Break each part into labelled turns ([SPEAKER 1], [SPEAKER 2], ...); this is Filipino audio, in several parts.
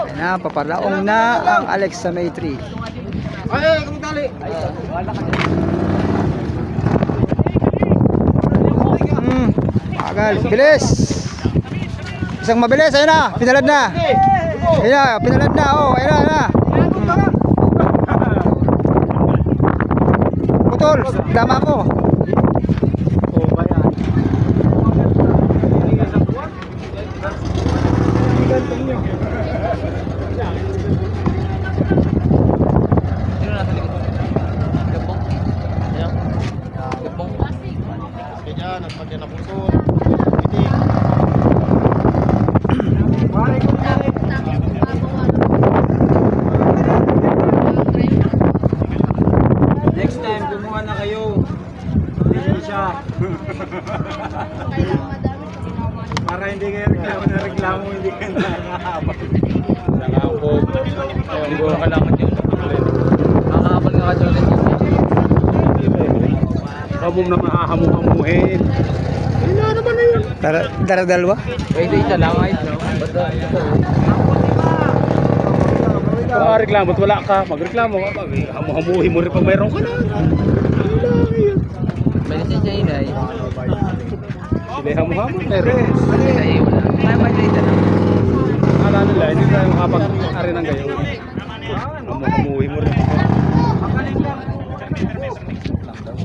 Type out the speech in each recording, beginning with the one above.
[SPEAKER 1] Ayan na, paparaong na ang Alexa May 3.
[SPEAKER 2] Ay, kumutali.
[SPEAKER 1] Agal, bilis. Isang mabilis, ayun na, pinalad na. Ayun na, pinalad na, oh, ayun na, ayun na. Putol, dama ko.
[SPEAKER 2] Next time, gumawa na kayo. Hindi siya. Para hindi kayo reklamo, hindi kayo nakakabal. Nakakabal. Hindi ko kailangan yun. Nakakabal nga ka dyan. Kabong na mahahamu-hamuhin. Ano naman na yun?
[SPEAKER 1] Dalawa?
[SPEAKER 2] Pwede isa lang ay. Reklamo at wala ka, magreklamo ka, hamu-hamuhin mo rin pag mayroon ka na.
[SPEAKER 3] May lisensya yun ay.
[SPEAKER 2] Sila hamu-hamu, meron.
[SPEAKER 3] Lisensya yun wala. May lisensya na.
[SPEAKER 2] Akala nila, hindi tayo makapag-ari ng gayo. Hamu-hamuhin mo rin.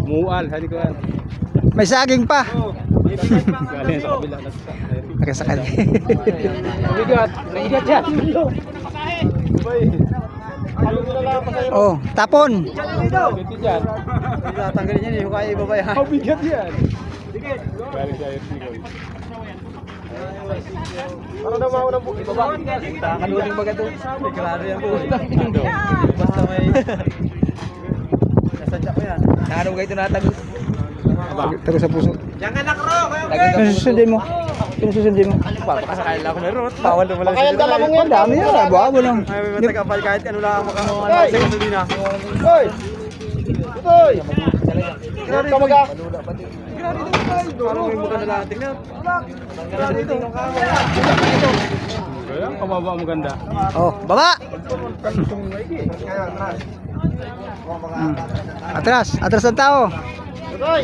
[SPEAKER 2] Mual, hali ko yan.
[SPEAKER 1] May saging pa.
[SPEAKER 2] Galing sa kabila.
[SPEAKER 1] Nakasakal.
[SPEAKER 2] Mabigat, mabigat yan.
[SPEAKER 1] Oh, tapon.
[SPEAKER 2] Ito dyan.
[SPEAKER 3] Tanggalin niya yung kaya ibaba yan.
[SPEAKER 2] Mabigat yan. Galing sa Ertigo. Ano na mauna po? Ibaba.
[SPEAKER 3] Kaluling baga doon. Klaro yan po. Basta may... Nasadya ko yan. Naano kayo ito natagos?
[SPEAKER 1] Tago sa puso.
[SPEAKER 3] Diyan ka nakro!
[SPEAKER 1] Ano susundin mo? Sino susundin mo?
[SPEAKER 3] Baka sakay lang ako meron. Bawal naman lang
[SPEAKER 2] Kaya dala mong
[SPEAKER 1] Ang dami yan. Buha mo lang.
[SPEAKER 3] Ay, may matagapal kahit ano lang makakuha sa gasolina.
[SPEAKER 2] Hoy! Hoy! Grabe ka maga?
[SPEAKER 3] Parang may mukha na lang tingnan.
[SPEAKER 2] Grabe ito. Kaya kababa mo ganda.
[SPEAKER 1] Oh, baba. Atras, atras ang tao.
[SPEAKER 2] Totoy!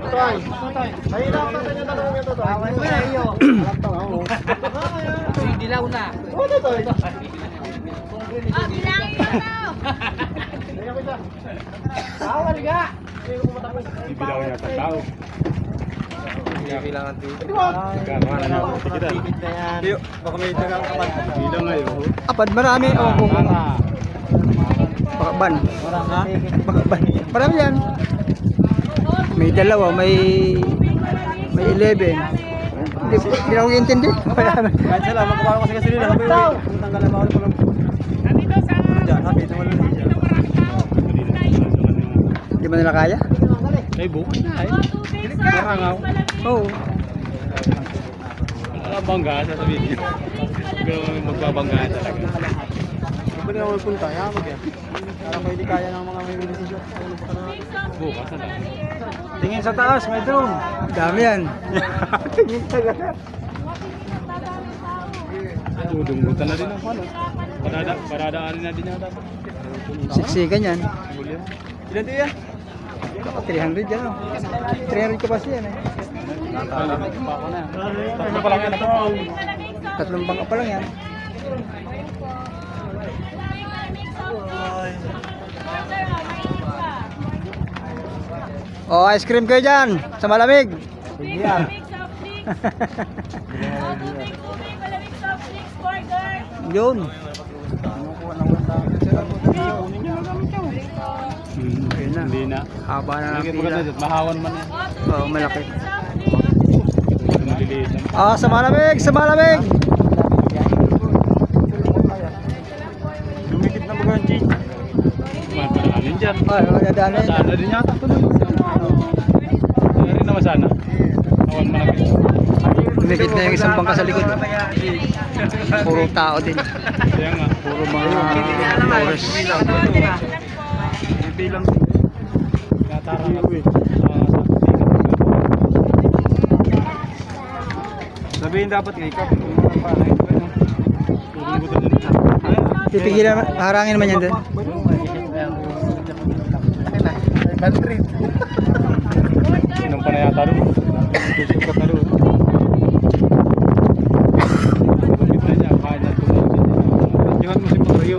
[SPEAKER 2] Totoy! Mahina ang tatay niyo tanong niyo, Totoy.
[SPEAKER 3] Dilaw na.
[SPEAKER 2] Oo, Totoy.
[SPEAKER 4] Bilangin mo daw.
[SPEAKER 2] Bawal ka! Ibilaw niya sa tao.
[SPEAKER 3] Kailangan din.
[SPEAKER 2] Kakaroon na ako. Kita.
[SPEAKER 3] Baka may tagang kapal.
[SPEAKER 2] Bilang ngayon.
[SPEAKER 1] Apad marami. Oh, Bakaban.
[SPEAKER 3] Ha?
[SPEAKER 1] Bakaban. Marami yan. May dalawa, may 11. Hindi ako intindi.
[SPEAKER 3] Kahit sila, magkabawa kasi gasolina. Sabi ko, tanggal na bawal ko lang. Diyan, happy naman lang dyan.
[SPEAKER 1] Hindi mo nila kaya?
[SPEAKER 2] Ay, bukas na eh. Marangaw.
[SPEAKER 1] Oo.
[SPEAKER 2] Bangga sa video. Gano'n magbabangga talaga.
[SPEAKER 3] Pwede na ako punta, yamag yan. Parang pwede kaya ng mga may desisyon.
[SPEAKER 2] Bukas na lang.
[SPEAKER 3] Tingin sa taas, may drone.
[SPEAKER 1] Dami yan.
[SPEAKER 3] Tingin talaga.
[SPEAKER 2] Dudunggutan na din ang palo. Paradaanin na din yata.
[SPEAKER 1] Siksikan yan.
[SPEAKER 3] Ilan din yan?
[SPEAKER 1] 300 yan. 300 kapasya yan eh.
[SPEAKER 2] Pa ako na. Tatlo pa lang yan.
[SPEAKER 1] Tatlong bangka pa lang yan. Oh, ice cream kayo dyan. Sa malamig. Yun. Ayun na.
[SPEAKER 2] Hindi na.
[SPEAKER 1] Haba na ng pila.
[SPEAKER 2] Mahawan man yan.
[SPEAKER 1] Oo, malaki.
[SPEAKER 2] Maliliit lang.
[SPEAKER 1] Ah, sa malamig, sa malamig.
[SPEAKER 3] Lumikit na mga G.
[SPEAKER 2] Madaanin dyan.
[SPEAKER 1] Ay, magdadaan na yun.
[SPEAKER 2] Sana din yata tuloy. Kaya rin naman sana. Awan malaki.
[SPEAKER 1] Lumikit na yung isang bangka sa likod. Puro tao din.
[SPEAKER 2] Kaya nga.
[SPEAKER 1] Puro mga tourist.
[SPEAKER 3] Bilang
[SPEAKER 2] Natarang ako eh.
[SPEAKER 3] sabihin dapat kay Kap.
[SPEAKER 1] Pipigilan, harangin naman yan doon.
[SPEAKER 2] Inom pa na yata doon. Susukat na doon. Kita niya, kaya niya tumawag. Ingat mo si Pagrio.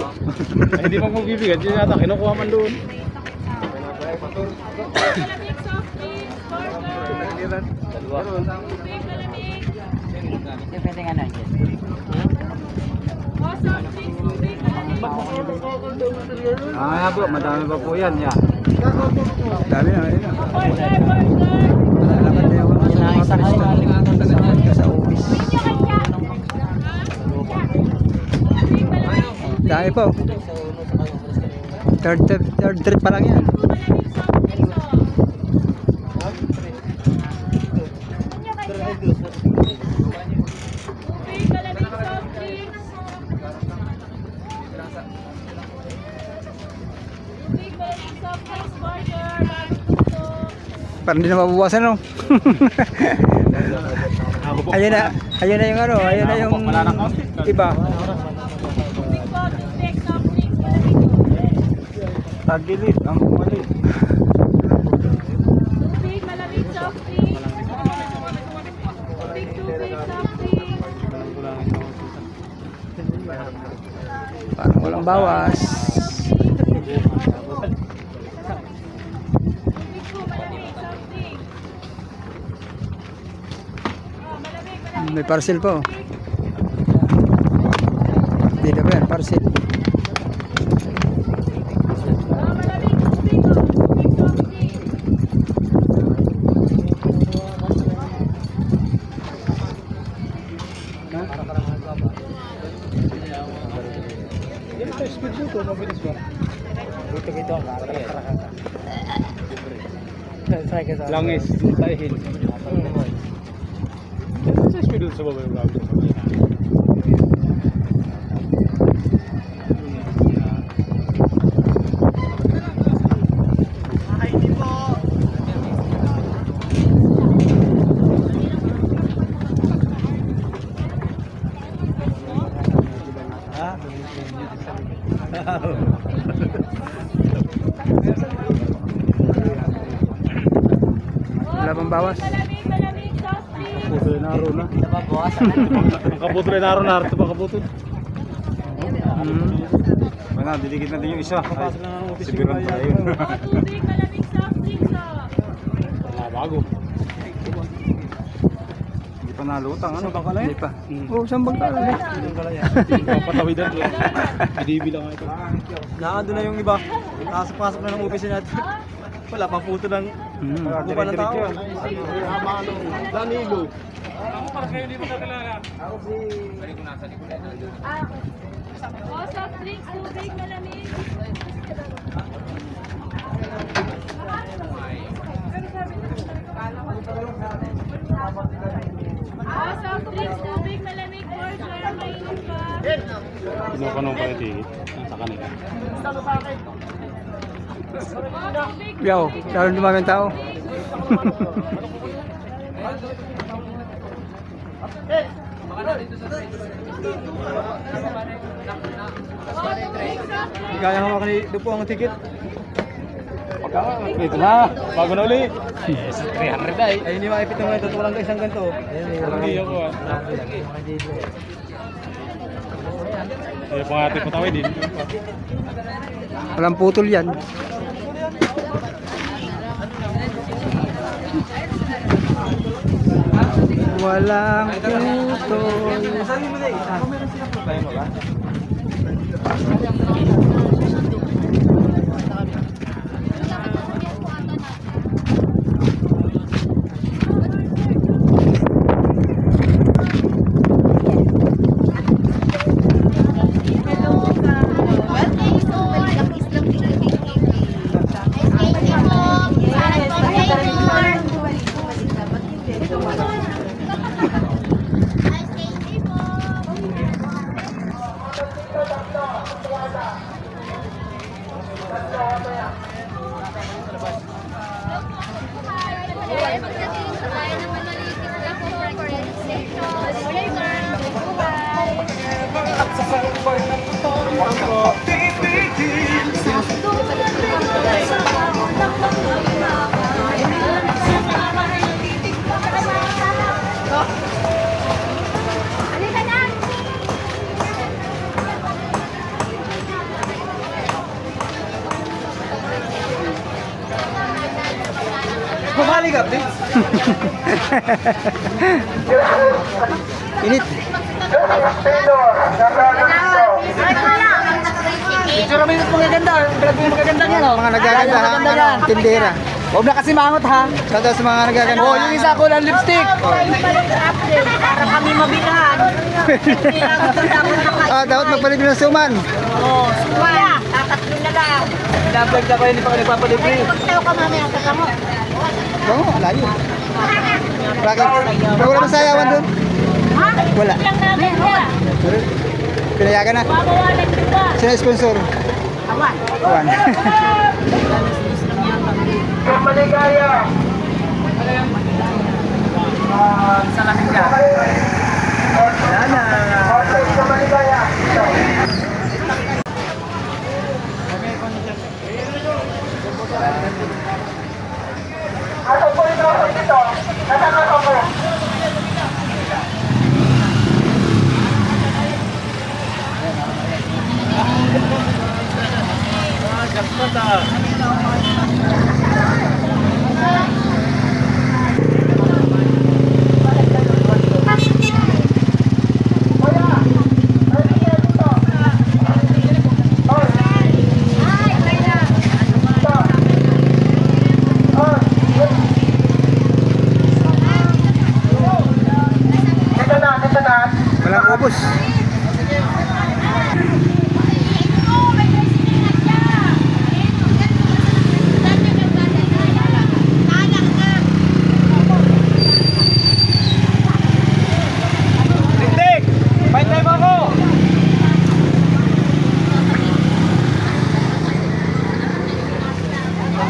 [SPEAKER 2] Ay, hindi mo magbibigyan. Hindi yata, kinukuha man doon.
[SPEAKER 3] Ah, po, madami pa po yan. Yeah.
[SPEAKER 1] Dami na, ayun na. Lalakad na yung mga presto sa office. Dami po. Third trip pa lang yan. Parang hindi na mababawasan, no? Ayun na yung ano, ayun na yung iba.
[SPEAKER 3] Tagilid, ang kumalit.
[SPEAKER 4] Tubig, malamig soft drinks. Tubig, soft drinks.
[SPEAKER 1] Parang walang bawas.
[SPEAKER 4] Tubig po, malamig soft drinks. Malamig.
[SPEAKER 1] May parcel po. Dito ba yan, parcel.
[SPEAKER 4] Malamig tubig, tubig soft drinks.
[SPEAKER 2] Langis, tahin. Sa speed sa baba yung gamit.
[SPEAKER 1] Wala pang bawas.
[SPEAKER 4] Malamig soft drinks.
[SPEAKER 2] Puto na aro na. Nakaputo na aro na. Ito pa kaputo.
[SPEAKER 3] Ano, didikit natin yung isa.
[SPEAKER 2] Papasok na ng office
[SPEAKER 3] Sibiran
[SPEAKER 2] yung
[SPEAKER 3] tayo.
[SPEAKER 4] Tubig, malamig soft drinks.
[SPEAKER 2] Bago.
[SPEAKER 3] Hindi pa nalutang. Ano bang
[SPEAKER 1] Hindi pa. Oh, saan bang kala?
[SPEAKER 2] Papatawidan ko. Binibilang nga ito.
[SPEAKER 3] Nakando na yung iba. Pasok na ng office natin. Wala pang puto ng buka ng tao.
[SPEAKER 2] Danilo.
[SPEAKER 4] Oh, soft drinks, tubig, malamig. Oh, soft drinks, tubig, malamig, burger, mainit pa.
[SPEAKER 2] Kinukanong pa yung ticket. Sa kanila.
[SPEAKER 4] Oh, tubig,
[SPEAKER 1] Yo, lalo dumami ang tao.
[SPEAKER 3] Kaya hawakan ni Dupo ang ticket.
[SPEAKER 2] Ito na. Bago na uli. Yes, 300 ay.
[SPEAKER 3] Ay, hindi maipit ng ito. Walang isang ganito.
[SPEAKER 2] Hindi ako ah. Kaya pang ating patawid din.
[SPEAKER 1] Walang putol yan. Walang putol.
[SPEAKER 4] Bye. Halika na!
[SPEAKER 3] Bumali ka, please.
[SPEAKER 1] Init.
[SPEAKER 3] Picture kami ng magaganda. Vlog mo yung magaganda niya, no?
[SPEAKER 1] Mga nagaganda ha,
[SPEAKER 3] Magaganda
[SPEAKER 1] ano,
[SPEAKER 3] yan.
[SPEAKER 1] tindera.
[SPEAKER 3] Huwag na kasi mangot, ha?
[SPEAKER 1] Shoutout sa mga nagaganda.
[SPEAKER 3] Oh, yung isa ko lang lipstick.
[SPEAKER 4] Para kami mabilahan.
[SPEAKER 1] Ah, dapat magpalit din ng suman.
[SPEAKER 4] Oo, suwa. Tatatlo na lang.
[SPEAKER 3] Vlog na ko yun, hindi pa ko nagpapalibre.
[SPEAKER 4] Pagtayo ka mamaya sa kamo.
[SPEAKER 1] Oo, alayo. Bakit? Wala bang sayawan doon?
[SPEAKER 4] Ha?
[SPEAKER 1] Wala.
[SPEAKER 4] Lang namin ha.
[SPEAKER 1] Pinayagan na.
[SPEAKER 4] Mabawalan kita.
[SPEAKER 1] Sino sponsor?
[SPEAKER 4] Awan.
[SPEAKER 1] Juan.
[SPEAKER 3] Salamin ka. Wala na.
[SPEAKER 1] Walang ubos.
[SPEAKER 3] Tiktik! Fight time ako!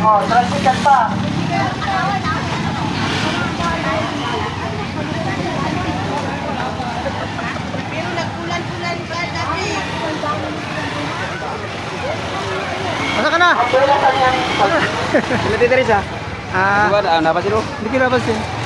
[SPEAKER 3] Oh, transikan pa.
[SPEAKER 4] Pero nagkulan-kulan ka dati.
[SPEAKER 1] Asa ka na?
[SPEAKER 3] Sila tita Risa.
[SPEAKER 1] Ah,
[SPEAKER 3] Diba, napasin mo?
[SPEAKER 1] hindi ko napansin.